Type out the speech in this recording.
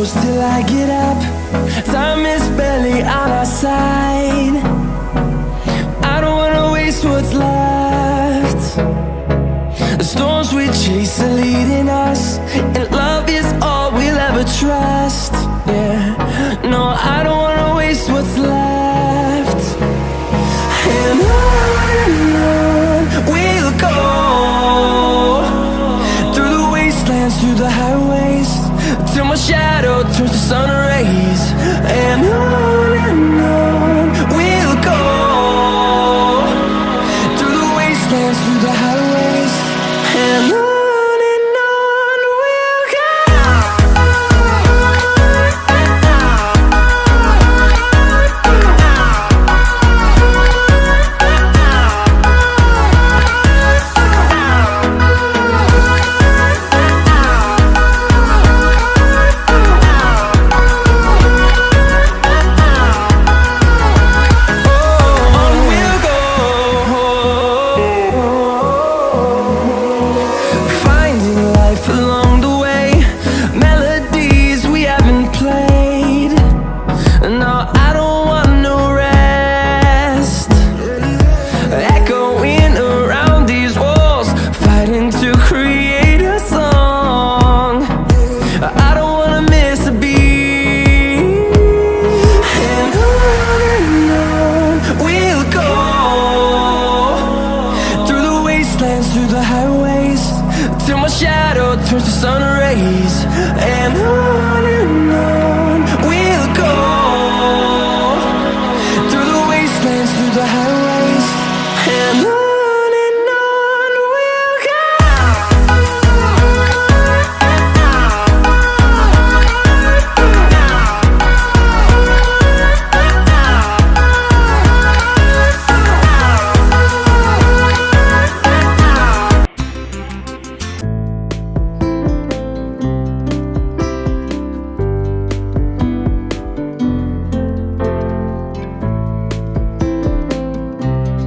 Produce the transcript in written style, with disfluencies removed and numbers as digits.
close till I get up. Time is barely on our side. I don't wanna waste what's left. The storms we chase are leading us, and love is all we'll ever trust. Yeah, no, I don't wanna waste what's left. And on we'll go, through the wastelands, through the highways, till my shadow turns to sun rays. And on we'll go, through the wastelands, through the highways, and on we'll go. Through the highways, till my shadow turns to sun rays. And on we'll go, through the wastelands, through the highways.